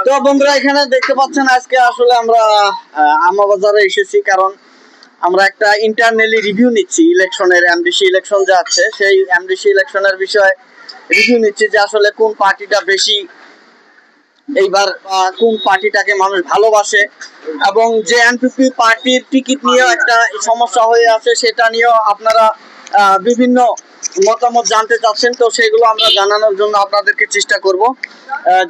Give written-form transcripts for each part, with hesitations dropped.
তো বন্ধুরা এখানে দেখতে পাচ্ছেন আজকে আসলে আমরা আমবাজারে এসেছি, কারণ আমরা একটা ইন্টারনালি রিভিউ নিচ্ছি ইলেকশনের, এমডিসি ইলেকশন যে আছে সেই এমডিসি ইলেকশনের বিষয়ে রিভিউ নিচ্ছি যে আসলে কোন পার্টিটা বেশি এইবার কোন পার্টিটাকে মানুষ ভালোবাসে, এবং যে এনপিপি পার্টির টিকিট নিয়েও একটা সমস্যা হয়ে আছে সেটা নিয়েও আপনারা বিভিন্ন মতামত জানতে চাচ্ছেন। তো সেগুলো আমরা জানানোর জন্য আপনাদেরকে চেষ্টা করব।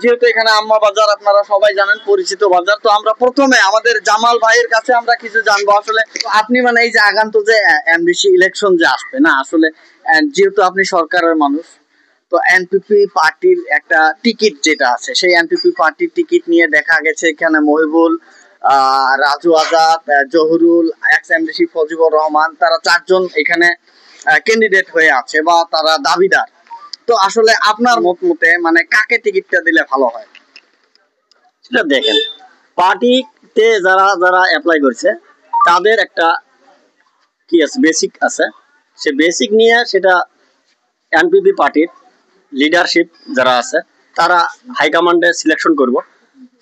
যেহেতু এখানে আম্মা বাজার আপনারা সবাই জানেন, পরিচিত বাজার, তো আমরা প্রথমে আমাদের জামাল ভাইয়ের কাছে আমরা কিছু জানবো। আসলে আপনি মানে এই যে আগান্ত যে এমডিসি ইলেকশন যে আসবে না, আসলে যেহেতু আপনি সরকারের মানুষ, তো এনপিপি পার্টির একটা টিকিট যেটা আছে সেই এনপিপি পার্টির টিকিট নিয়ে দেখা গেছে এখানে মহিবুল, রাজু আজাদ, জহুরুল, এক্স এমডিসি ফজিবুর রহমান, তারা চারজন এখানে ক্যান্ডিডেট হয়ে আছে বা তারা দাবিদার। তো আসলে আপনার মতে মানে কাকে টিকিটটা দিলে ভালো হয়? সেটা দেখেন, পার্টিতে যারা যারা অ্যাপ্লাই করছে তাদের একটা কি আছে, বেসিক আছে, সে বেসিক নিয়ে সেটা এনপিপি পার্টির লিডারশিপ যারা আছে তারা হাইকমান্ডে সিলেকশন করব,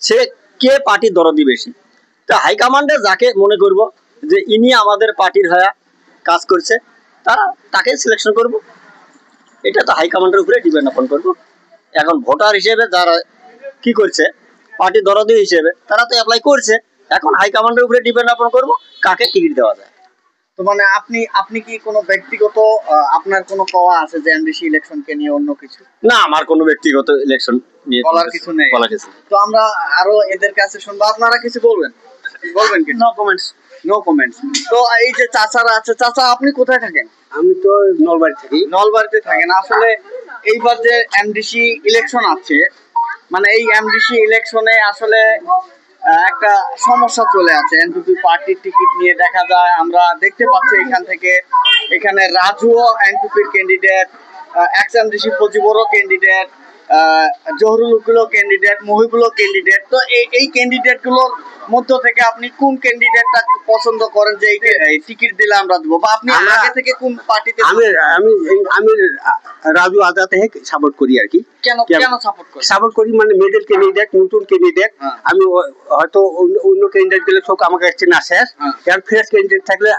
সে কে পার্টির দরদি বেশি। তো হাইকমান্ডে যাকে মনে করব যে ইনি আমাদের পার্টির হয়ে কাজ করছে তারা তাকে সিলেকশন করব। এটা তো হাইকমান্ডের উপরে ডিপেন্ড আপন করবো। এখন ভোটার হিসেবে যারা কি করছে, পার্টি দরদি হিসেবে তারা তো অ্যাপ্লাই করছে, এখন হাইকমান্ডের উপরে ডিপেন্ড আপন করবো কাকে টিকিট দেওয়া যায়। তো মানে আপনি কি কোনো ব্যক্তিগত আপনার কোনো পাওয়া আছে যে এমডিসি ইলেকশনকে নিয়ে অন্য কিছু? না, আমার কোনো ব্যক্তিগত ইলেকশন নিয়ে বলার কিছু নেই। তো আমরা আরো এদের কাছে শুনবো, আপনারা কিছু বলবেন কি? No comments. No comments. তো এই যে চাচারা আছে, চাচা আপনি কোথায় থাকেন? আমি তো নলবাড়ি থাকি। নলবাড়িতে থাকেন। আসলে এইবার যে এমডিসি ইলেকশন আছে, মানে এই এমডিসি ইলেকশনে আসলে একটা সমস্যা চলে আছে এনপিপি পার্টির টিকিট নিয়ে। দেখা যায় আমরা দেখতে পাচ্ছি এখানে রাজুও এনপিপির ক্যান্ডিডেট, এক্স এমডিসি ফজিবুরও ক্যান্ডিডেট, জহুরুল ক্যান্ডিডেট, মহিবুলও ক্যান্ডিডেট। তো এই ক্যান্ডিডেট গুলোর মধ্য থেকে আপনি কোন ক্যান্ডিডেটটা পছন্দ করেন যে এই টিকিট দিলে আমরা দেবো, বা আপনি আগে থেকে কোন পার্টিতে? আমি রাজু আজাদকে সাপোর্ট করি আর কি। কেন সাপোর্ট করি মানে মিডল ক্যান্ডিডেট, নতুন ক্যান্ডিডেট। আমি হয়তো অন্য ক্যান্ডিডেট গেলে চোখ আমাকে আসছে না শেষ, কারণ ফ্রেশ ক্যান্ডিডেট থাকলে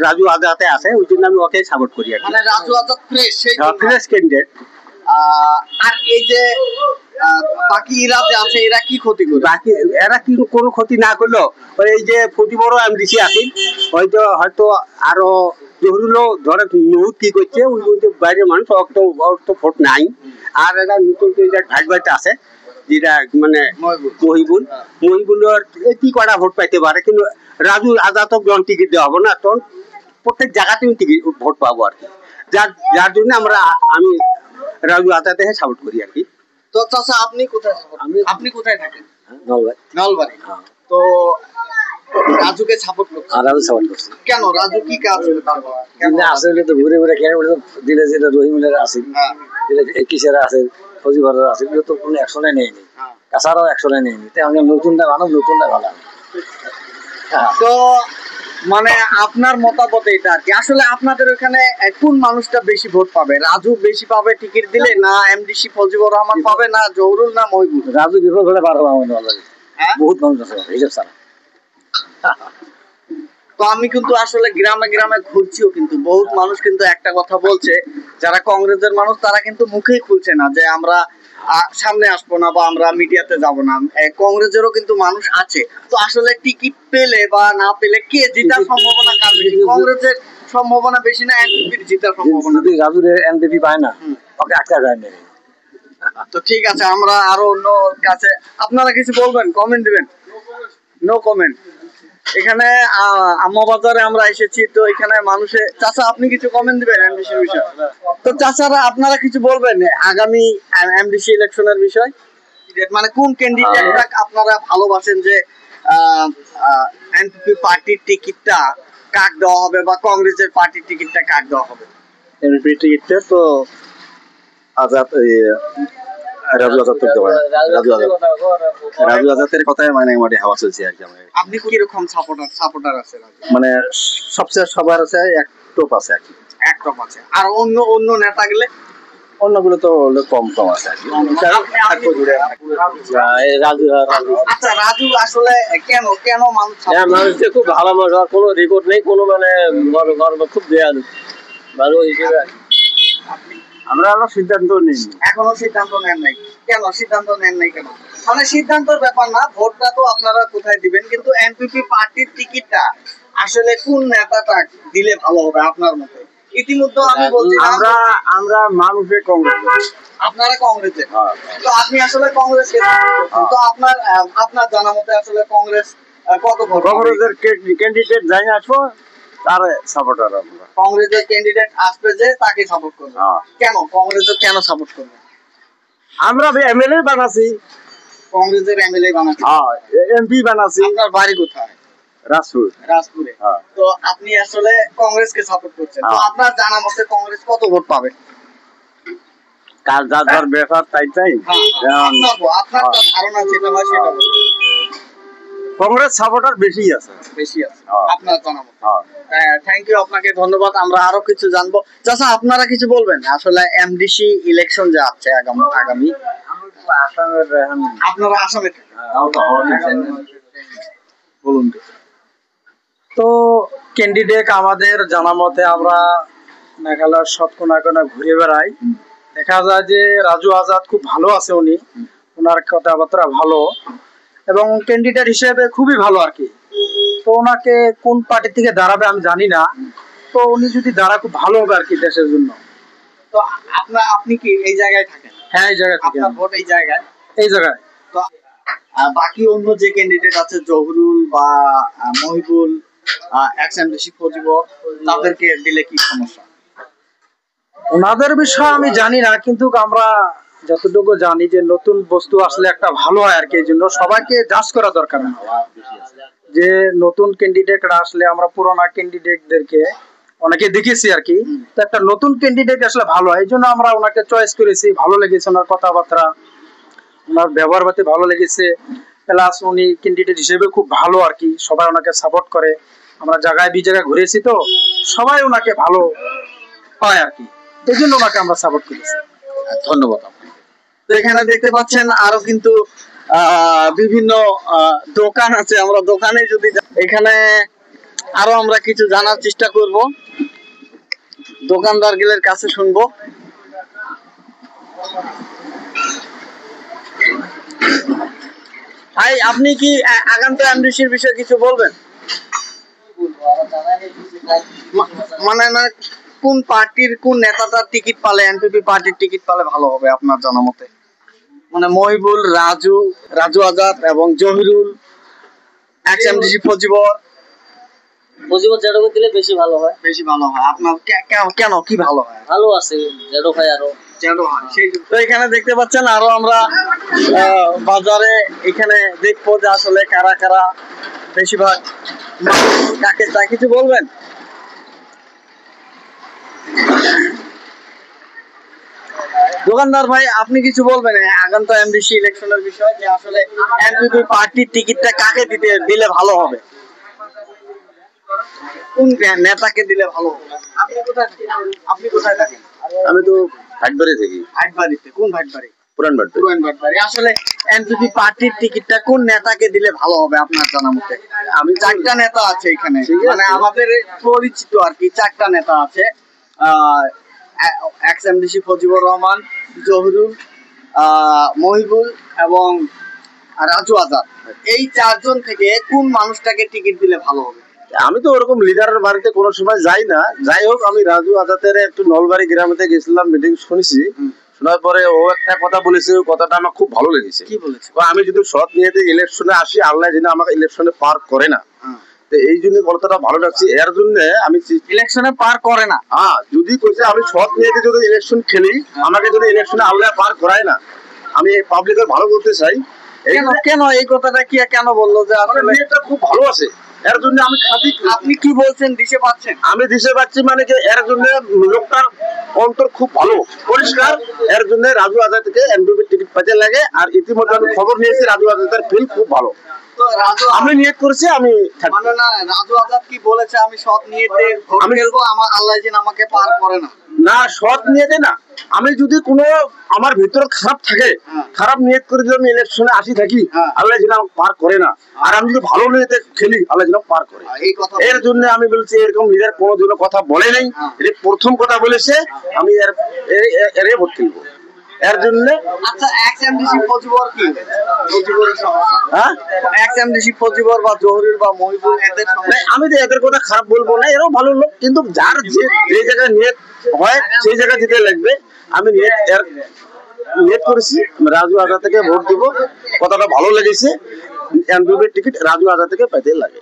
রাজু আজাদে আছে, ওই জন্য আমি ওকে সাপোর্ট করি আর কি। মানে রাজু আজাদ ফ্রেশ ক্যান্ডিডেট। আর এই যে বাকি এরা যে আছে এরা কি ক্ষতি করবে? বাকি এরা কি কোনো ক্ষতি না করলো, এই যে ফজিবুর এমডিসি আছে হয়তো আরো জহুরুলও ধরে নুহুদ কি করছে, ওই বাইরের মানুষ তো ভোট নাই। আর এরা নতুন ভাইট আছে যেটা মানে মহিবুলের কি কটা ভোট পাইতে পারে, কিন্তু রাজু আজাদ যখন টিকিট দেওয়া হবে না তখন প্রত্যেক জায়গাতেই টিকিট ভোট পাবো আর কি। যার জন্য আমি রাজু আজাদকে সাপোর্ট করি আর কি। তো চাচা আপনি কোথায় থাকেন? নলবাড়ি। তো রাজুকে সাপোর্ট করছেন? রাজু সাপোর্ট করছি। কেন? রাজু কি কাজ আসলে তো ঘুরে ঘুরে কেন দিলে যেটা রহিমুলের আছে, কিসেরা আছে, ফজিবরের আছে, এগুলো তো কোনো অ্যাকশনে নেয়নি, কাছাড়াও অ্যাকশনে নেয়নি। তাই আমরা নতুনটা ভালো। তো মানে আপনার মতামত এটা আর কি। আসলে আপনাদের ওখানে কোন মানুষটা বেশি ভোট পাবে? রাজু বেশি পাবে টিকিট দিলে, না এমডিসি ফজিবুর রহমান পাবে, না জহুরুল, না মহিবুল? রাজু বিফল হলে পারবো বহুত মানুষ আছে হিসাব ছাড়া। তো আমি কিন্তু আসলে গ্রামে ঘুরছিও, কিন্তু বহুত মানুষ কিন্তু একটা কথা বলছে, যারা কংগ্রেসের মানুষ তারা কিন্তু মুখেই খুলছে না যে আমরা সামনে আসবো না বা আমরা মিডিয়াতে যাব না। কংগ্রেসেরও কিন্তু মানুষ আছে। তো আসলে টিকিট পেলে বা না পেলে কে জেতার সম্ভাবনা কার বেশি? কংগ্রেসের সম্ভাবনা বেশি না এনপিপির জেতার সম্ভাবনা? রাজুর এনপিপি পায় না, ওকে আটকা যায় না। তো ঠিক আছে, আমরা আরো অন্য কাছে, আপনারা কিছু বলবেন, কমেন্ট দিবেন? No comment. এখানে আম্মাবাজারে আমরা এসেছি, তো এখানে মানুষের, চাচা আপনি কিছু কমেন্ট দিবেন এমডিসি বিষয়? তো চাচারা আপনারা কিছু বলবেন আগামী এমডিসি ইলেকশনের বিষয়? মানে কোন ক্যান্ডিডেটটা আপনারা ভালোবাসেন যে এনপিপি পার্টির টিকিটটা কাক দেওয়া হবে, বা কংগ্রেসের পার্টির টিকিটটা কাক দেওয়া হবে? এমপি টিকিটটা তো আজাদ, রাজু আজাদের কথায় মানে হাওয়া চলছে আর কি। আপনি কিরকম সাপোর্টার আছে? মানে সবচেয়ে সবার আছে এক টপ আছে আর কি। এক টপ আছে। আর অন্য নেতা গেলে অন্যগুলো তো কম কম আছে আচ্ছা, রাজু আসলে কেন কেন মানুষ মানুষের খুব ভালো মানুষ, আর কোনো রেকর্ড নেই, কোনো মানে খুব দেয়ালু ভালো হিসেবে আমরা সিদ্ধান্ত নিই। এখনো সিদ্ধান্ত নেন নাই কেন? সিদ্ধান্ত নেন নাই কেন? মানে সিদ্ধান্তের ব্যাপার না, ভোটটা তো আপনারা কোথায় দিবেন, কিন্তু এনপিপি পার্টির টিকিটটা আসলে কোন নেতাটা দিলে ভালো হবে আপনার মতে? ইতিমধ্যে আমি বলছি আমরা মানুষের কংগ্রেস, আপনারা কংগ্রেসে, তো আপনি আসলে কংগ্রেস তো আপনার জানা মতে আসলে কংগ্রেস কত ভোট? কংগ্রেসের ক্যান্ডিডেট যাই আসবো তার সাপোর্টার আমরা। কংগ্রেসের ক্যান্ডিডেট আসবে যে তাকে সাপোর্ট করবে। কেন কংগ্রেসের কেন সাপোর্ট করবে? আমরা এমএলএ বানাচ্ছি, কংগ্রেসের এমএলএ বানাচ্ছি, এমপি বানাচ্ছি। আপনার বাড়ি কোথায়? রাজপুরে। তো আপনি আসলে কংগ্রেসকে সাপোর্ট করছেন, তো আপনার জানা মতে কংগ্রেস কত ভোট পাবে? কার যার ব্যাপার তাই আপনার ধারণা যেটা হয় সেটা বলুন। কংগ্রেস সাপোর্টার বেশি আছে আপনার জানা মতে। থ্যাংক ইউ, আপনাকে ধন্যবাদ। আমরা আরো কিছু জানবো। চাচা, আপনারা কিছু বলবেন? আসলে এমডিসি ইলেকশন যে আছে আগামী আপনারা আসামে বলুন তো ক্যান্ডিডেট আমাদের জানা মতে আমরা মেঘালয়ের সব কোনা কোনা ঘুরে বেড়াই, দেখা যায় যে রাজু আজাদ খুব ভালো আছে, উনি ওনার কথাবার্তা ভালো এবং ক্যান্ডিডেট হিসেবে খুবই ভালো আর কি। তো ওনাকে কোন পার্টি থেকে দাঁড়াবে আমি জানি না, তো উনি যদি দাঁড়া খুব ভালো হবে আর কি দেশের জন্য। তো আপনি কি এই জায়গায় থাকেন? হ্যাঁ, এই জায়গায় থাকেন। আপনার ভোট এই জায়গায়? এই জায়গায়। তো বাকি অন্য যে ক্যান্ডিডেট আছে জহুরুল বা মহিবুল, এক্স-এমডিসি ফজিবর, তাদেরকে দিলে কি সমস্যা? ওনাদের বিষয়ে আমি জানি না, কিন্তু আমরা যতটুকু জানি যে নতুন বস্তু আসলে একটা ভালো হয় আর কি, এই জন্য সবাইকে জাজ করা দরকার না, যে নতুন ক্যান্ডিডেটরা আসলে আমরা পুরোনো ক্যান্ডিডেটদেরকে অনেকে দেখেছি আর কি, তো একটা নতুন ক্যান্ডিডেট আসলে ভালো হয়, এই জন্য আমরা ওনাকে চয়েস করেছি। ভালো লেগেছে ওনার কথাবার্তা, ওনার ব্যবহার পাতি ভালো লেগেছে, প্লাস উনি ক্যান্ডিডেট হিসেবে খুব ভালো আর কি, সবাই ওনাকে সাপোর্ট করে। আমরা জায়গায় ঘুরেছি, তো সবাই ওনাকে ভালো হয় আর কি, এই জন্য ওনাকে আমরা সাপোর্ট করেছি। ধন্যবাদ আপনাকে। তো এখানে দেখতে পাচ্ছেন আরো কিন্তু বিভিন্ন দোকান আছে, আমরা দোকানে যদি এখানে আরো আমরা কিছু জানার চেষ্টা করব, দোকানদারগুলোর কাছে শুনবো। ভাই, আপনি কি আগামী এমডিসির বিষয়ে কিছু বলবেন? মানে কোন পার্টির কোন নেতাটার টিকিট পালে, এনপিপি পার্টির টিকিট পালে ভালো হবে আপনার জানা মতে? মানে মহিবুল, রাজু আজাদ এবং জহিরুল, এক্স-এমডিসি ফজিবর যেটাকে দিলে বেশি ভালো হয়। আপনার কেন কি ভালো হয়? ভালো আছে যেটা হয় আরো তো এখানে দেখতে পাচ্ছেন আরো আমরা বাজারে এখানে দেখবো যে আসলে কারা কারা বেশিরভাগ কাকে চায়, কিছু বলবেন? দোকানদার ভাই, আপনি কিছু বলবেন আগামী এমডিসি ইলেকশনের বিষয়ে, যে আসলে এনপিপি পার্টির টিকিটটা কাকে দিলে ভালো হবে, কোন নেতাকে দিলে ভালো হবে? আপনি কোথায় থাকেন? আমি তো ভাটবাড়ি থাকি। ভাটবাড়িতে? কোন ভাটবাড়ি? পুরান ভাটবাড়ি। আসলে এনপিপি পার্টির টিকিটটা কোন নেতাকে দিলে ভালো হবে আপনার জানা মতে? আমি 4টা নেতা আছে এখানে, মানে আমাদের পরিচিত আর কি, 4টা নেতা আছে, এক্স-এমডিসি ফজিবুর রহমান, জহুরুল, মহিবুল এবং রাজু আজাদ। এই 4 জন থেকে কোন মানুষটাকে টিকিট দিলে ভালো হবে? আমি তো ওরকম লিডারের বাড়িতে কোনো সময় যাই না, যাই হোক আমি রাজু আজাদের একটু নলবাড়ি গ্রামেতে গেছিলাম, মিটিং শুনেছি, শোনার পরে ও একটা কথা বলেছে, ওই কথাটা আমার খুব ভালো লেগেছে। কি বলেছে? আমি যদি সৎ নিয়েতে ইলেকশনে আসি, আল্লাহ যেন আমাকে ইলেকশনে পার করে না, তো এই জন্য কথাটা ভালো লাগছে। এর জন্য আমি ইলেকশনে পার করে না, যদি কইছে আমি সৎ নিয়েতে যদি ইলেকশন খেলি, আমাকে যদি ইলেকশনে আল্লাহ পার করায় না, আমি পাবলিকের ভালো বলতে চাই। কেন এই কথাটা কি কেন বললো যে আসলে এটা খুব ভালো আছে, এর জন্য আমি খাদি। আপনি কি বলছেন, দিশে পাচ্ছেন? আমি দিশে পাচ্ছি, মানে কি এর জন্য লোকটার অন্তর খুব ভালো পরিষ্কার, এর জন্য রাজু আজাদকে এনপিপি টিকিট পেতে লাগে। আর ইতিমধ্যে আমি খবর নিয়েছি রাজু আজাদের ফিল খুব ভালো, আমি নিয়ত করছি আমি মানে না, রাজু আজাদ কি বলেছে, আমি সব নিয়েতে ভোট খেলবো, আমার আল্লাহ যেন আমাকে পার করে না। না সৎ নিয়ে দেয় না। আমি যদি কোনো আমার ভিতরে খারাপ থাকে, খারাপ নিয়ত করে যদি আমি ইলেকশনে আসি থাকি, আল্লাহ যেন আমাকে পার করে না। আর আমি যদি ভালো নিয়তে খেলি, আল্লাহ যেন পার করে। এর জন্য আমি বলছি এরকম লিডার কোনোদিনও কথা বলে নাই, এটা প্রথম কথা বলেছে। আমি এর ভোট খেলবো এর জন্য। আচ্ছা, এক্স এমডিসি ফজিবর কি ফজিবরের সমস্যা? হ্যাঁ, এক্স এমডিসি ফজিবর বা জহুরুল বা মহিবুল এদের সমস্যা? আমি তো এদের কথা খারাপ বলবো না, এরাও ভালো লোক, কিন্তু যার যে জায়গায় নিয়ত হয় সেই জায়গায় যেতে লাগবে। আমি নিয়ত করেছি রাজু আজাদ থেকে ভোট দিব, কথাটা ভালো লেগেছে। এনপিপির টিকিট রাজু আজাদ থেকে পেতে লাগে।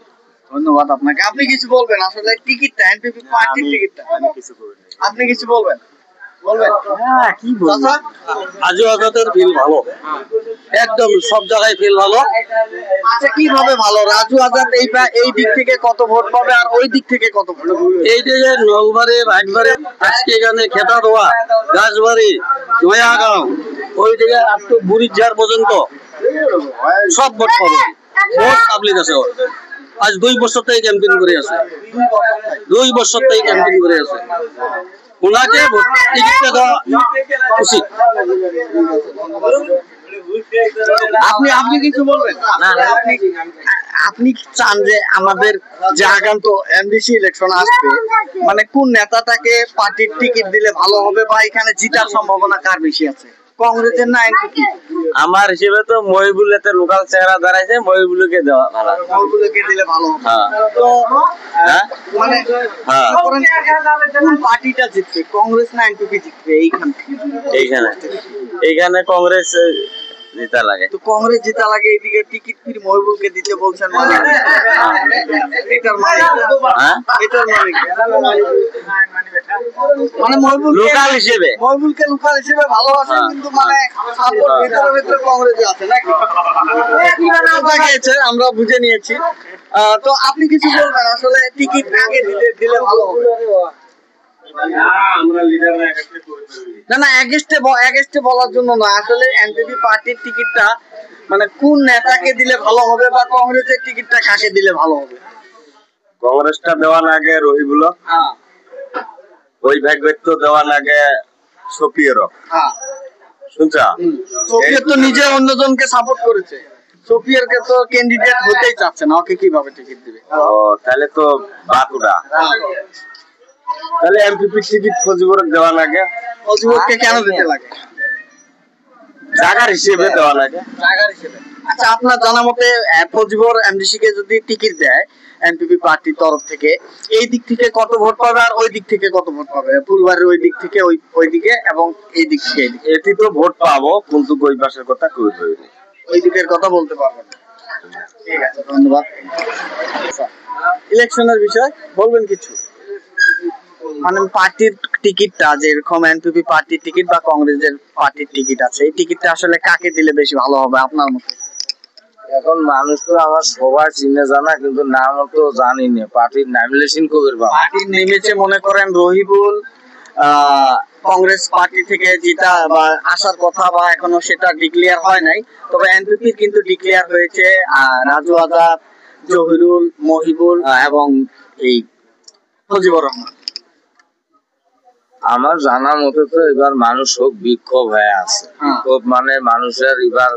ধন্যবাদ আপনাকে। আপনি কিছু বলবেন আসলে টিকিটটা, এনপিপি পার্টির টিকিটটা আপনি কিছু বলবেন? হ্যাঁ, কি বলবো, রাজু আজাদের ফিল ভালো, একদম সব জায়গায় ফিল ভালো। আচ্ছা, কিভাবে ভালো? রাজু আজাদ এই দিক থেকে কত ভোট পাবে আর ওই দিক থেকে কত ভোট পাবে? এই দিকে নলবাড়ি, রাজবাড়ি, আজকে এখানে খেতাদোয়া, গাছবাড়ি, নয়াগাঁও, ওই দিকে আপ টু বুড়িঝাড় পর্যন্ত সব ভোট পাবে। ভোট পাবলিক আছে ওর। আজ 2 বছর থেকে ক্যাম্পেইন করে আছে, 2 বছর থেকে ক্যাম্পেইন করে আছে। ওনাকে ভোট টিকিটটা দেওয়া উচিত। আপনি কিছু বলবেন? আপনি চান যে আমাদের যে আগান্ত এমডিসি ইলেকশন আসবে, মানে কোন নেতাটাকে পার্টির টিকিট দিলে ভালো হবে বা এখানে জিতার সম্ভাবনা কার বেশি আছে, কংগ্রেসের না এনপিপি? আমার হিসেবে তো মহিবুল এতে লোকাল চেহারা দাঁড়াইছে, মহিবুলকে দেওয়া ভালো, মহিবুলকে দিলে ভালো হবে। হ্যাঁ। তো হ্যাঁ, মানে হ্যাঁ। কোন পার্টিটা জিতবে, কংগ্রেস না এনপিপি জিতবে এইখান থেকে? এইখানে কংগ্রেস জিতা লাগে। তো কংগ্রেস জিতা লাগে, এইদিকে টিকিট ফির মহিবুলকে দিতে বলছেন, মানে এটার মানে হ্যাঁ, এটার মানে কি? মানে মহিবুলকে লোকাল হিসেবে ভালোবাসেন, কিন্তু মানে সাপোর্ট ভিতরে কংগ্রেসে আছে নাকি? আমরা বুঝে নিয়েছি। তো আপনি কিছু বলবেন আসলে টিকিট আগে দিলে ভালো হবে? না, এগেস্টে বলার জন্য না, আসলে এনপিপি পার্টির টিকিটটা মানে কোন নেতাকে দিলে ভালো হবে বা কংগ্রেসের টিকিটটা কাকে দিলে ভালো হবে? কংগ্রেসটা দেওয়া লাগে রহিবুল, হ্যাঁ, ওই ভাগ্যের তো দেওয়া লাগে সফিয়েরও। হ্যাঁ। শুনছা, সোফিয়ার তো নিজে অন্যজনকে সাপোর্ট করেছে, সোফিয়ারকে তো ক্যান্ডিডেট হতেই চাচ্ছে না, ওকে কিভাবে টিকিট দিবে? ও তাহলে তো বাতুড়া। তাহলে এমপিপি টিকিট ফজিবর দেওয়া লাগে। ফজিবরকে কেন দিতে লাগে? জায়গার হিসেবে দেওয়া লাগে। জায়গার হিসেবে। আচ্ছা, আপনার জানা মতে ফজিবর এমডিসি কে যদি টিকিট দেয় এনপিপি পার্টির তরফ থেকে, এই দিক থেকে কত ভোট পাবে আর ওই দিক থেকে কত ভোট পাবে? ফুলবাড়ির ওই দিক থেকে ওই দিকে এবং এই দিক থেকে এই দিকে। এটি তো ভোট পাবো, কিন্তু ওই পাশের কথা কই হইনি, ওই দিকের কথা বলতে পারবেন না। ঠিক আছে, ধন্যবাদ। ইলেকশনের বিষয় বলবেন কিছু? মানে পার্টির টিকিটটা, যেরকম এনপিপি পার্টির টিকিট বা কংগ্রেসের পার্টির টিকিট আছে, এই টিকিটটা আসলে কাকে দিলে বেশি ভালো হবে আপনার মতে? এখন মানুষ তো আমার সবাই চিনে জানা, কিন্তু নাম তো জানি না। পার্টির নাম লেসিন কবির বাবা পার্টির নেমেছে মনে করেন রহিবুল, কংগ্রেস পার্টি থেকে যেটা বা আসার কথা বা এখনো সেটা ডিক্লেয়ার হয় নাই, তবে এনপিপির কিন্তু ডিক্লেয়ার হয়েছে রাজু আজাদ, জহিরুল, মহিবুল এবং এই ফজিবুর রহমান। আমার জানা মতে তো এবার মানুষ হোক বিক্ষোভ হয়ে আছে। বিক্ষোভ মানে মানুষের এবার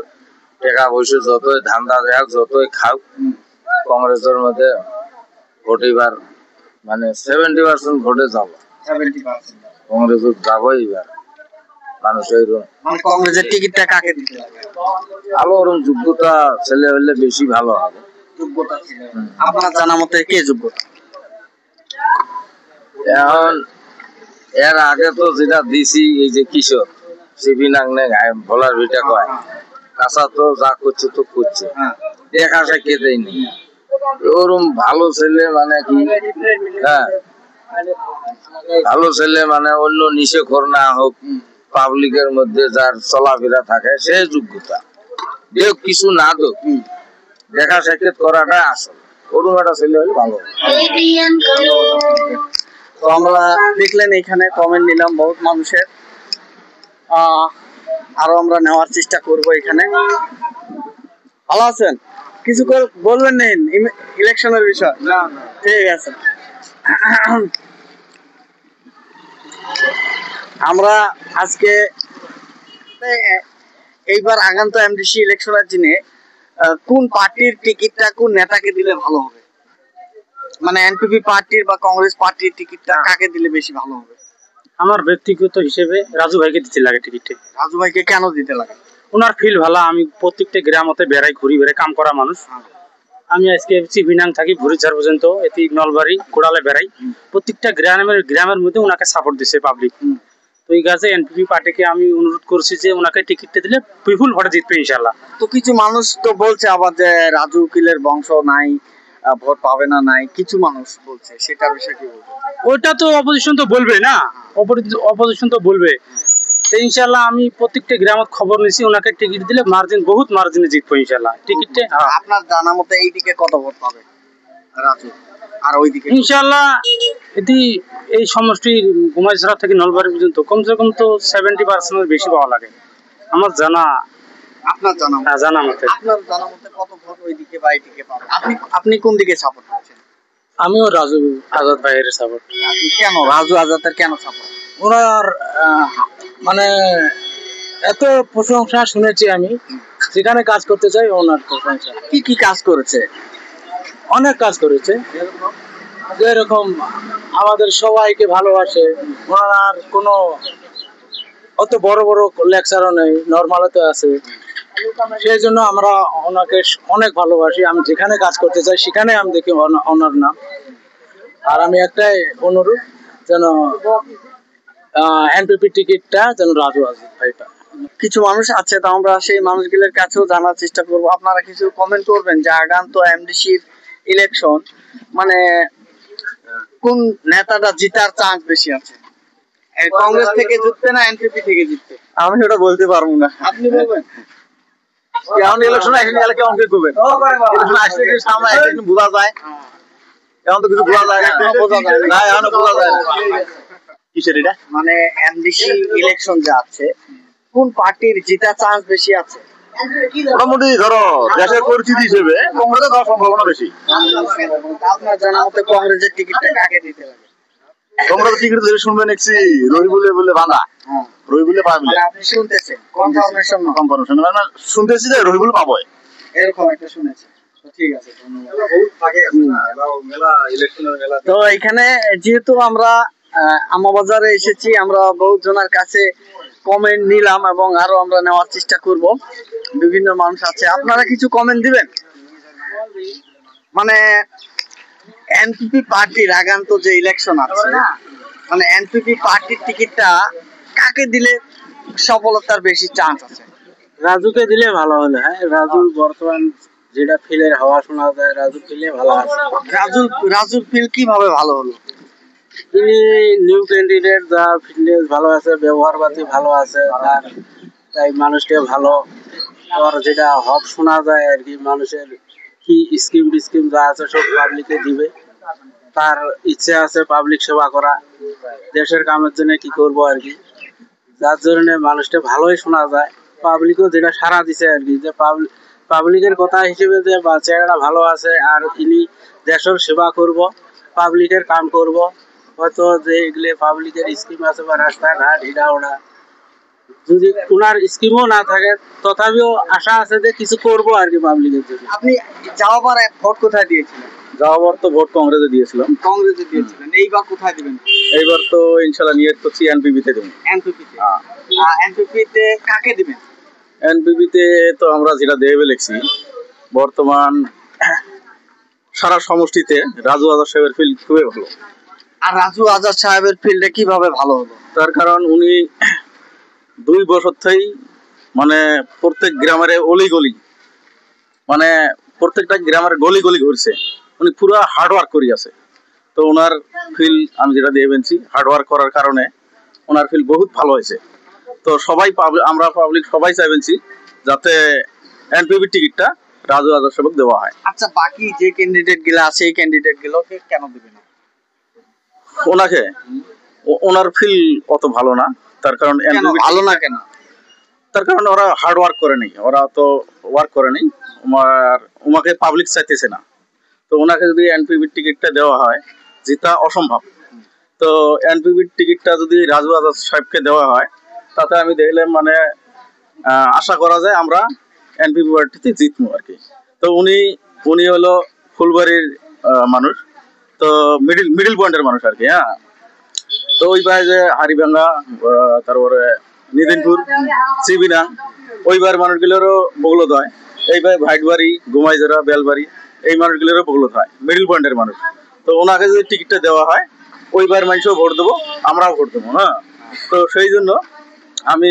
টাকা পয়সা যতই ধান্দা দেখ, যতই খাও, কংগ্রেসের মধ্যে ভোট এবার মানে 70% ভোটে যাবো, 70%। কংগ্রেস যাবো এবার। মানুষ মানে কংগ্রেসের টিকিটটা কাকে দিতে লাগে? ভালো ওরকম যোগ্যতা ছেলে হলে বেশি ভালো হবে। যোগ্যতা ছিল আপনার জানা মতে কে যোগ্যতা? এখন এর আগে তো যেটা দিছি, এই যে কিশোর সিবি নাংনে ভোলার ভিটা কয়, কাঁচা তো যা করছে তো করছে, দেখা সাক্ষী দেয়নি। ওরম ভালো ছেলে মানে কি, হ্যাঁ ভালো ছেলে মানে অন্য নিষেধর না হোক, পাবলিকের মধ্যে যার চলাফেরা থাকে, সে যোগ্যতা। দেখ কিছু না দোক, দেখা সাক্ষাৎ করাটা আসল। ওরম একটা ছেলে হলে ভালো। তো আমরা দেখলেন এখানে কমেন্ট নিলাম বহুত মানুষের, আরো আমরা নেওয়ার চেষ্টা করব এখানে। ভালো আছেন? কিছু বলবেন নেই ইলেকশনের বিষয়? ঠিক আছে। আমরা আজকে এইবার আগান্ত এমডিসি ইলেকশনের দিনে কোন পার্টির টিকিটটা কোন নেতাকে দিলে ভালো হবে, মানে এনপিপি পার্টির বা কংগ্রেস পার্টির টিকিটটা কাকে দিলে বেশি ভালো হবে? আমার ব্যক্তিগত হিসেবে রাজু ভাইকে দিতে লাগে টিকিটে। রাজু ভাইকে কেন দিতে লাগে? ওনার ফিল ভালো। আমি প্রত্যেকটা গ্রামতে বেড়াই, ঘুরি বেড়াই, কাম করা মানুষ। আমি আজকে চিবিনাং থাকি ভুরিঝাড় পর্যন্ত, এটি নলবাড়ি কোড়ালে বেড়াই। প্রত্যেকটা গ্রামের মধ্যে ওনাকে সাপোর্ট দিচ্ছে পাবলিক। তো এই কাজে এনপিপি পার্টিকে আমি অনুরোধ করছি যে ওনাকে টিকিটটা দিলে বিপুল ভোটে জিতবে ইনশাল্লাহ। তো কিছু মানুষ তো বলছে আবার যে রাজু উকিলের বংশ নাই, ভোট পাবে না, নাই কিছু মানুষ বলছে, সেটা বিষয়ে কি বলবো? ওইটা তো অপোজিশন তো বলবে না, অপোজিশন তো বলবে। তো ইনশাল্লাহ আমি প্রত্যেকটা গ্রামত খবর নিছি, ওনাকে টিকিট দিলে মার্জিন, বহুত মার্জিনে জিতবো ইনশাল্লাহ টিকিটে। আপনার জানা মতে এইদিকে কত ভোট পাবে রাজু, আর ওইদিকে? ইনশাল্লাহ এটি এই সমষ্টির গুমাইছড়া থেকে নলবাড়ি পর্যন্ত কমসে কম তো 70% বেশি পাওয়া লাগে আমার জানা। আপনার জানা মতে? জানা মতে আপনার জানা মতে কত ভোট ওইদিকে বা এইদিকে পাবে? আপনি কোন দিকে সাপোর্ট করছেন? আমিও রাজু আজাদ ভাইয়ের সাপোর্ট। আপনি কেন রাজু আজাদের কেন সাপোর্ট? ওনার মানে এত প্রশংসা শুনেছি আমি, যেখানে কাজ করতে চাই ওনার প্রশংসা। কি কি কাজ করেছে? অনেক কাজ করেছে, যেরকম আমাদের সবাইকে ভালোবাসে। ওনার কোনো অত বড় বড় লেকচারও নেই, নর্মালতে আছে। সেই জন্য আমরা ওনাকে অনেক ভালোবাসি। আমি যেখানে কাজ করতে চাই সেখানে আমি দেখি ওনার নাম। আর আমি একটাই অনুরোধ, যেন এনপিপি টিকিটটা যেন রাজু আজাদ ভাই পায়। কিছু মানুষ আছে, তো আমরা সেই মানুষগুলোর কাছেও জানার চেষ্টা করব। আপনারা কিছু কমেন্ট করবেন যে আগান্ত এমডিসির ইলেকশন মানে কোন নেতাটা জিতার চান্স বেশি আছে, কংগ্রেস থেকে জিতবে না এনপিপি থেকে জিতবে? আমি ওটা বলতে পারবো না। আপনি বলবেন? এখন ইলেকশন এখানে গেলে কেমন করবেন? ইলেকশন আসলে কি সামনে একটু বোঝা যায়, এখন তো কিছু বোঝা যায় না। না এখন বোঝা যায় না। কিসের এটা? মানে এমডিসি ইলেকশন যে আছে, কোন পার্টির জিতার চান্স বেশি আছে? মোটামুটি ধরো দেশের পরিস্থিতি হিসেবে কংগ্রেসের যাওয়ার সম্ভাবনা বেশি। আপনার জানা মতে কংগ্রেসের টিকিটটা কাকে দিতে লাগে? কংগ্রেস টিকিট ধরে শুনবে দেখছি রই বলে বাঁধা, রই বলে পাবে। মানে আপনি শুনতেছেন কনফার্মেশন না? কনফার্মেশন মানে শুনতেছি যে রই বলে পাবো, এরকম একটা শুনেছেন। ঠিক আছে, ধন্যবাদ। তো এখানে যেহেতু আমরা আমাবাজারে এসেছি, আমরা বহুত জনের কাছে কমেন্ট নিলাম এবং আরো আমরা নেওয়ার চেষ্টা করব। বিভিন্ন মানুষ আছে, আপনারা কিছু কমেন্ট দিবেন। মানে এনপিপি পার্টির আগান্ত যে ইলেকশন আছে, মানে এনপিপি পার্টির টিকিটটা কাকে দিলে সফলতার বেশি চান্স আছে? রাজুকে দিলে ভালো হলো। হ্যাঁ, রাজুর বর্তমান যেটা ফিলের হাওয়া শোনা যায়, রাজু ফিলে ভালো আছে। রাজুর ফিল কিভাবে ভালো হলো? তিনি নিউ ক্যান্ডিডেট, যার ফিটনেস ভালো আছে, ব্যবহার পাতি ভালো আছে, তাই মানুষকে ভালো, আর যেটা হক শোনা যায় আর কি, মানুষের কি স্কিম যা আছে সব পাবলিকে দিবে। তার ইচ্ছে আছে পাবলিক সেবা করা, দেশের কামের জন্য কি করব আর কি, যার জন্য মানুষটা ভালোই শোনা যায়। পাবলিকও যেটা সারা দিছে আর কি, যে পাবলিকের কথা হিসেবে যে চেহারা ভালো আছে, আর তিনি দেশের সেবা করব, পাবলিকের কাম করব। হয়তো যে এগুলো পাবলিকের স্কিম আছে বা রাস্তাঘাট এটা ওটা, যদি ওনার স্কিমও না থাকে তথাপিও আশা আছে যে কিছু করব আর কি পাবলিকের জন্য। আপনি যাওয়াবার ভোট কোথায় দিয়েছিলেন? যাওয়ার তো ভোট কংগ্রেসে দিয়েছিলাম। কংগ্রেসে দিয়েছিলেন, এইবার কোথায় দিবেন? এইবার তো ইনশাল্লাহ নিয়ত করছি এনপিপিতে দেবো। এনপিপিতে? এনপিপিতে কাকে দিবেন? এনপিপিতে তো আমরা যেটা দেবে লিখছি, বর্তমান সারা সমষ্টিতে রাজু আজাদ সাহেবের ফিল্ড খুবই ভালো। আর রাজু আজাদ সাহেবের ফিল্ডে কিভাবে ভালো হলো? তার কারণ উনি 2 বছর থেকেই মানে প্রত্যেক গ্রামের অলিগলি, মানে প্রত্যেকটা গ্রামের গলি ঘুরছে। উনি পুরো হার্ডওয়ার্ক করে আছে। তো ওনার ফিল আমি যেটা দিয়ে বেনছি, হার্ডওয়ার্ক করার কারণে ওনার ফিল বহুত ভালো হয়েছে। তো সবাই আমরা পাবলিক সবাই চাইবেনছি যাতে এনপিপি টিকিটটা রাজু আজাদ সাহেবকে দেওয়া হয়। আচ্ছা, বাকি যে ক্যান্ডিডেট গুলো আছে এই ক্যান্ডিডেট গুলোকে কেন দিবেন ওনাকে? ওনার ফিল অত ভালো না। তার কারণ ভালো না কেন? তার কারণ ওরা হার্ড ওয়ার্ক করে নাই, ওরা তো ওয়ার্ক করে নাই, ওনাকে পাবলিক চাইতেছে না। তো ওনাকে যদি এনপিপি টিকিটটা দেওয়া হয়, জিতা অসম্ভব। তো এনপিপির টিকিটটা যদি রাজু আজাদ সাহেবকে দেওয়া হয় তাতে আমি দেখলাম মানে আশা করা যায় আমরা এনপিপি পার্টিতে জিতবো আর কি। তো উনি হলো ফুলবাড়ির মানুষ, তো মিডিল পয়েন্টের মানুষ আর কি। হ্যাঁ, তো ওই পায়ে যে হাড়িভাঙ্গা, তারপরে নিদিনপুর, চিবিনা, ওইবার মানুষগুলোরও বগলত হয়। এই পায়ে ভাইটবাড়ি, ঘুমাইজোড়া, বেলবাড়ি, এই মানুষগুলোরও বগলত হয়, মিডিল পয়েন্টের মানুষ। তো ওনাকে যদি টিকিটটা দেওয়া হয় ওইবার মানুষও ভোট দেবো, আমরাও ভোট দেবো। হ্যাঁ, তো সেই জন্য আমি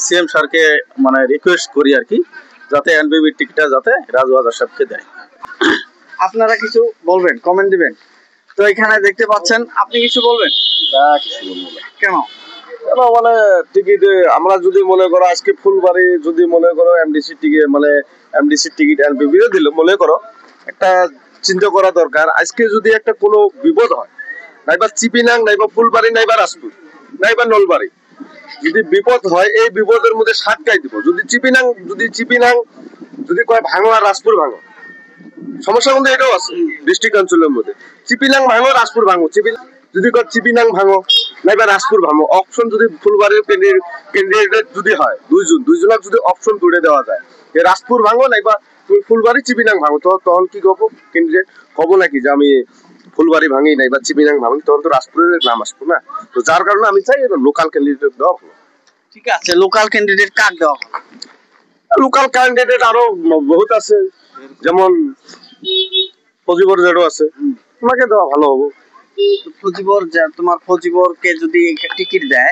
সিএম স্যারকে মানে রিকোয়েস্ট করি আর কি, যাতে এনপিপির টিকিটটা যাতে রাজু আজাদ সাহেবকে দেয়। আপনারা কিছু বলবেন, কমেন্ট দিবেন? তো এখানে দেখতে পাচ্ছেন, আপনি কিছু বলবেন? কেন? মানে টিকিট আমরা যদি মনে করো আজকে ফুলবাড়ি যদি মনে করো এমডিসি টিকিট মানে এমডিসি টিকিট এনপিপি দিল, মনে করো একটা চিন্তা করা দরকার, আজকে যদি একটা কোনো বিপদ হয়, নাইবা চিপিনাং, নাইবা ফুলবাড়ি, নাইবা রাজপুর, নাইবা নলবাড়ি, যদি বিপদ হয় এই বিপদের মধ্যে সাতটাই দিব। যদি চিপিনাং যদি কয় ভাঙো আর রাজপুর ভাঙো, সমস্যা কিন্তু এটাও আছে ডিস্ট্রিক্ট অঞ্চলের মধ্যে। চিপিনাং ভাঙো, রাজপুর ভাঙো, যদি কয় চিপিনাং ভাঙো নাইবা রাজপুর ভাঙো, অপশন যদি ফুলবাড়ির ক্যান্ডিডেট যদি হয় দুইজনের যদি অপশন তুলে দেওয়া যায় যে রাজপুর ভাঙো নাইবা তুমি ফুলবাড়ি চিপিনাং ভাঙো, তো তখন কি করবো ক্যান্ডিডেট কব নাকি যে আমি ফুলবাড়ি ভাঙি নাইবা চিপিনাং ভাঙি, তখন তো রাজপুরের নাম আসবো না। তো যার কারণে আমি চাই লোকাল ক্যান্ডিডেট দেওয়া হলো। ঠিক আছে, লোকাল ক্যান্ডিডেট কাক দেওয়া হবে? লোকাল ক্যান্ডিডেট আরো বহুত আছে, যেমন ফজিবর জেডও আছে, তোমাকে দেওয়া ভালো হবো। তোমার ফজিবরকে যদি টিকিট দেয়,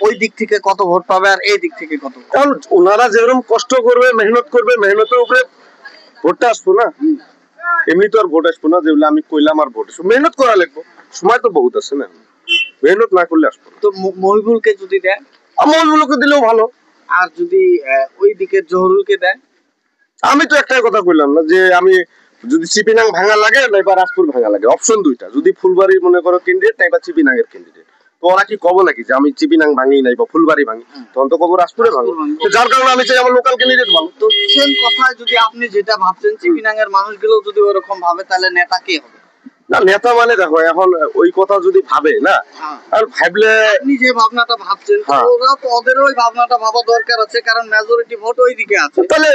ওই দিক থেকে কত ভোট পাবে আর এই দিক থেকে কত? কারণ ওনারা যেরকম কষ্ট করবে, মেহনত করবে, মেহনতের উপরে ভোটটা আসবো না। এমনি তো আর ভোট আসবো না যেগুলো আমি কইলাম আর ভোট আসবো, মেহনত করা লাগবো, সময় তো বহুত আছে না, মেহনত না করলে আসবো না। তো মহিবুলকে যদি দেয়? মহিবুলকে দিলেও ভালো। আর যদি ওই দিকে জহরুলকে দেয়? আমি তো একটাই কথা কইলাম না যে আমি যদি চিপিনাং ভাঙা লাগে নাইবা রাজপুর ভাঙা লাগে, অপশন দুইটা। যদি ফুলবাড়ি মনে করো ক্যান্ডিডেট নাইবা চিপিনাং এর ক্যান্ডিডেট, তো ওরা কি কব নাকি যে আমি চিপিনাং ভাঙি নাইবা ফুলবাড়ি ভাঙি, তখন তো কব রাজপুরে ভাঙি। তো যার কারণে আমি চাই আমার লোকাল ক্যান্ডিডেট ভালো। তো সেম কথা যদি আপনি যেটা ভাবছেন চিপিনাং এর মানুষগুলো যদি ওরকম ভাবে, তাহলে নেতা কে হবে? না, নেতা মানে দেখো এখন ওই কথা যদি ভাবে না, আর ভাবলে আপনি যে ভাবনাটা ভাবছেন ওরা তো ওদের ওই ভাবনাটা ভাবা দরকার আছে, কারণ মেজরিটি ভোট ওই দিকে আছে। তাহলে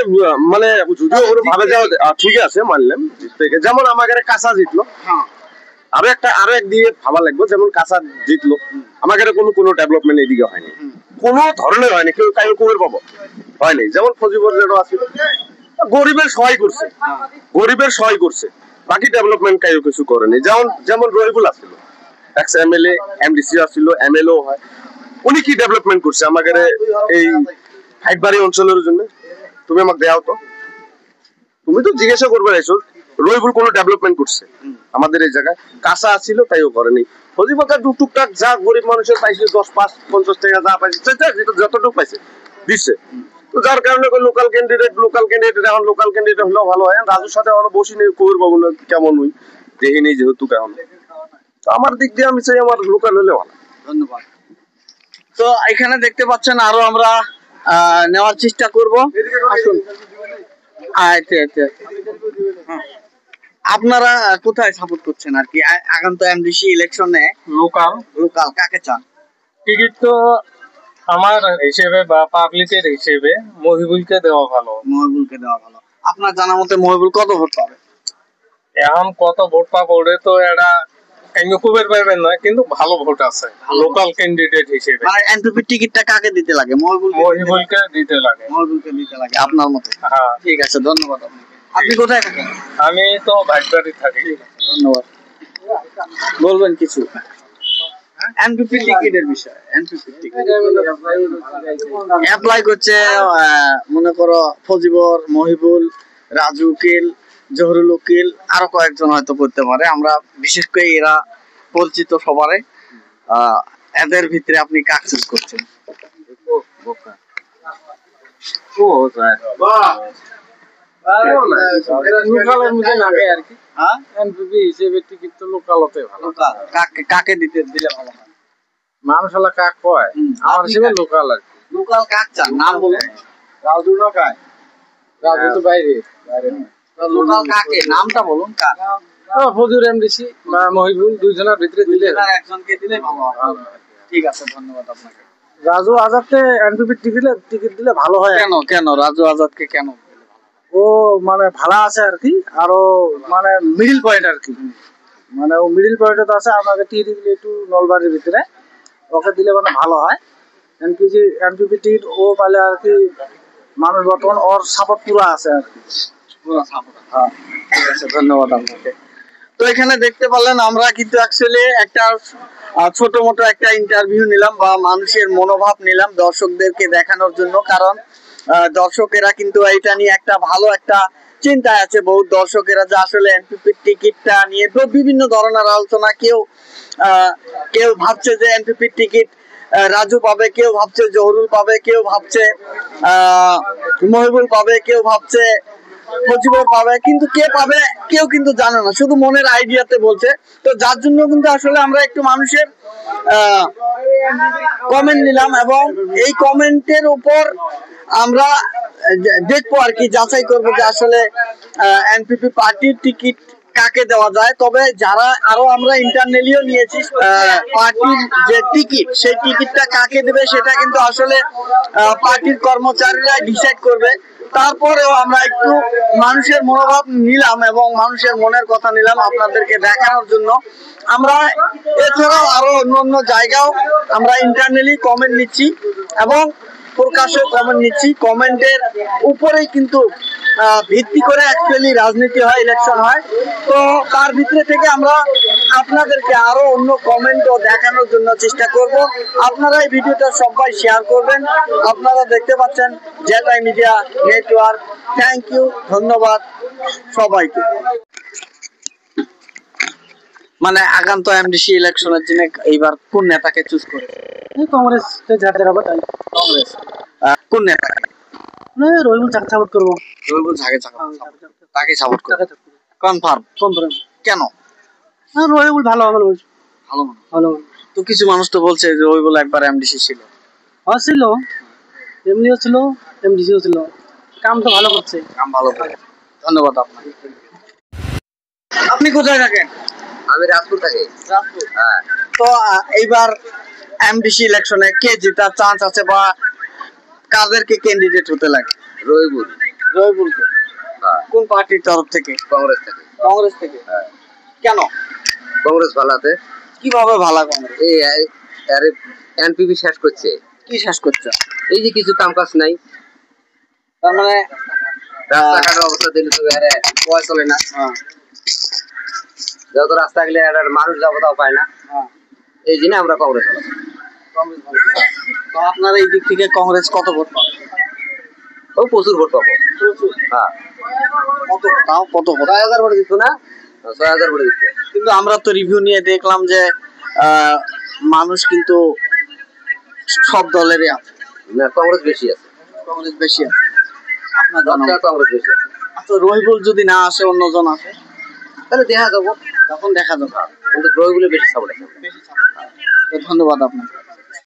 মানে যদিও ওরা ভাবে যাও ঠিক আছে মানলাম জিততে, যেমন আমাদের কাঁচা জিতলো, আরো একদিকে ভাবা লাগবে, যেমন কাঁচা জিতলো আমাদের কোনো ডেভেলপমেন্ট এইদিকে হয়নি, কোনো ধরনের হয়নি, কেউ কাইল কুমের পাবো হয়নি। যেমন ফজিবর যেটা আছিল গরিবের সহায় করছে, বাকি ডেভেলপমেন্ট কাইও কিছু করেনি। যেমন রহিবুল আছিল, এক্স এমএলএ, এমডিসি আছিল, এমএলএ হয়, উনি কি ডেভেলপমেন্ট করছে আমাদের এই হাইটবাড়ি অঞ্চলের জন্য? তুমি আমাকে দেও তো, তুমি তো জিজ্ঞাসা করবে এসো রহিবুল কোনো ডেভেলপমেন্ট করছে আমাদের এই জায়গায়? কাঁচা আছিল, তাইও করেনি। ফজিবকা টুকটাক যা গরিব মানুষের পাইছে 10-50 টাকা যা পাইছে যতটুকু পাইছে দিচ্ছে। তো যার কারণে লোকাল ক্যান্ডিডেট এখন লোকাল ক্যান্ডিডেট হলেও ভালো হয়। রাজুর সাথে এখনো বসি নেই, কবির বাবু কেমন হই দেখি নেই যেহেতু কেমন। তো আমার দিক দিয়ে আমি চাই আমার লোকাল হলে ভালো। ধন্যবাদ। তো এখানে দেখতে পাচ্ছেন আরো আমরা নেওয়ার চেষ্টা করব। আসুন। আচ্ছা, আপনারা কোথায় সাপোর্ট করছেন আর কি আগামী এমডিসি ইলেকশনে? লোকাল কাকে চান? টিকিট তো আমার হিসেবে বা পাবলিকের হিসেবে মহিবুলকে দেওয়া ভালো। আপনার জানা মতে মহিবুল কত ভোট পাবে? এখন কত ভোট পাবে ওরে তো এরা কুবের পাইবেন না, কিন্তু ভালো ভোট আছে লোকাল ক্যান্ডিডেট হিসেবে। মানে এনপিপি টিকিটটা কাকে দিতে লাগে? মহিবুলকে দিতে লাগে। আপনার মতে? হ্যাঁ, ঠিক আছে, ধন্যবাদ। আপনি কোথায় থাকেন? আমি তো ভাইটবাড়ি থাকি। ধন্যবাদ। বলবেন কিছু এনপিপি টিকিটের বিষয়ে? এনপিপি টিকিট অ্যাপ্লাই করছে মনে করো ফজিবর, মহিবুল, রাজু উকিল, জহরুল উকিল, আরো কয়েকজন হয়তো করতে পারে। আমরা বিশেষ করে এরা পরিচিত সবারই। এদের ভিতরে আপনি কাকে চুজ করছেন? কাকে দিলে ভালো হয়? মানুষ হলো কাক কয়, আমার হিসেবে লোকাল আর কি। লোকাল কাক চান? নাম বলুন। রাজু না কায়? রাজু তো বাইরে। লোকাল কাকে? নামটা বলুন। কাক ফজুর এমডিসি বা মহিবুল দুইজনের ভিতরে দিলে দুইজনের একজনকে দিলে ভালো হবে। ঠিক আছে, ধন্যবাদ আপনাকে। রাজু আজাদকে এনপিপি টিকিট দিলে ভালো হয়। কেন কেন রাজু আজাদকে কেন? ও মানে ভালো আছে আর কি, আরো মানে মিডিল পয়েন্ট আর কি, মানে ও মিডিল পয়েন্টে তো আছে। আমাকে টিকিট দিলে একটু নলবাড়ির ভিতরে ওকে দিলে মানে ভালো হয়। এনপিপি টিকিট ও পালে আর কি মানুষ বর্তমান ওর সাপোর্ট পুরো আছে আর কি, পুরো সাপোর্ট। হ্যাঁ। ঠিক আছে, ধন্যবাদ আপনাকে। তো এখানে দেখতে পারলেন আমরা কিন্তু অ্যাকচুয়ালি একটা ছোট মোটো একটা ইন্টারভিউ নিলাম বা মানুষের মনোভাব নিলাম দর্শকদেরকে দেখানোর জন্য। কারণ দর্শকেরা কিন্তু এটা নিয়ে একটা ভালো একটা চিন্তায় আছে, বহু দর্শকেরা যে আসলে এনপিপির টিকিটটা নিয়ে বিভিন্ন ধরনের আলোচনা। কেউ ভাবছে যে এনপিপির টিকিট রাজু পাবে, কেউ ভাবছে জহুরুল পাবে, কেউ ভাবছে মহিবুল পাবে, কেউ ভাবছে ফজিবুর পাবে, কিন্তু কে পাবে কেউ কিন্তু জানে না, শুধু মনের আইডিয়াতে বলছে। তো যার জন্য কিন্তু আসলে আমরা একটু মানুষের কমেন্ট নিলাম এবং এই কমেন্টের উপর আমরা দেখবো আর কি, যাচাই করবো যে আসলে এনপিপি পার্টির টিকিট কাকে দেওয়া যায়। তবে যারা আরো আমরা ইন্টারনালিও নিয়েছি পার্টির যে টিকিট, সেই টিকিটটা কাকে দেবে সেটা কিন্তু আসলে পার্টির কর্মচারীরা ডিসাইড করবে। তারপরেও আমরা একটু মানুষের মনোভাব নিলাম এবং মানুষের মনের কথা নিলাম আপনাদেরকে দেখানোর জন্য। আমরা এছাড়াও আরো অন্য জায়গাও আমরা ইন্টারনালি কমেন্ট নিচ্ছি এবং প্রকাশ্যে কমেন্ট নিচ্ছি। কমেন্টের উপরেই কিন্তু ভিত্তি করে অ্যাকচুয়ালি রাজনীতি হয়, ইলেকশন হয়। তো তার ভিতরে থেকে আমরা আপনাদেরকে আরো অন্য কমেন্টও দেখানোর জন্য চেষ্টা করব। আপনারা এই ভিডিওটা সবাই শেয়ার করবেন। আপনারা দেখতে পাচ্ছেন জেটাই মিডিয়া নেটওয়ার্ক। থ্যাংক ইউ, ধন্যবাদ সবাইকে। মানে আগান্ত এমডিসি ইলেকশনের জন্য এইবার কোন নেতাকে চুজ করে? কংগ্রেসকে ঝাড়তে যাবো তাই। কংগ্রেস। কোন নেতাকে? রবিউল চাক সাপোর্ট করবো। রবিউল তাকে সাপোর্ট করে কনফার্ম? কেন? রবিউল ভালো হবে, ভালো ভালো। তো কিছু মানুষ তো বলছে যে রবিউল একবার এমডিসি ছিল। হ্যাঁ ছিল, এমনিও ছিল, এমডিসিও ছিল, কাম তো ভালো করছে। কাম ভালো করে। ধন্যবাদ আপনাকে। আপনি কোথায় থাকেন? আমি রাজপুর থাকি। রাজপুর। হ্যাঁ। তো এইবার এমডিসি ইলেকশনে কে জেতার চান্স আছে বা কাদেরকে ক্যান্ডিডেট হতে লাগে? রবিউল। রবিউলকে? হ্যাঁ। কোন পার্টির তরফ থেকে? কংগ্রেস থেকে। কংগ্রেস থেকে? হ্যাঁ। কেন? কংগ্রেস ভালোতে। কিভাবে ভালো কংগ্রেস? এই এনপিপি শেষ করছে। কি শেষ করছে? এই যে কিছু কাম কাজ নাই, তার মানে রাস্তাঘাটের অবস্থা দিলে তো পয়সা চলে না। যত রাস্তা গেলে মানুষ যাবো তাও পায় না। এই জন্য আমরা কংগ্রেস ভালো। তো আপনার এই দিক থেকে কংগ্রেস কত ভোট পাবে? ও প্রচুর ভোট পাবো। হ্যাঁ। কত? তাও কত ভোট? 6000 ভোট দিত না? 6000 ভোট দিত। কিন্তু আমরা তো রিভিউ নিয়ে দেখলাম যে মানুষ কিন্তু সব দলেরই আছে। না, কংগ্রেস বেশি আছে। কংগ্রেস বেশি আছে আপনার জানা? কংগ্রেস বেশি আছে। আচ্ছা, রবিউল যদি না আসে, অন্যজন আসে, তাহলে দেখা যাবো, তখন দেখা যাবে। কিন্তু রবিউলের বেশি সাপোর্ট আছে। ধন্যবাদ আপনাকে।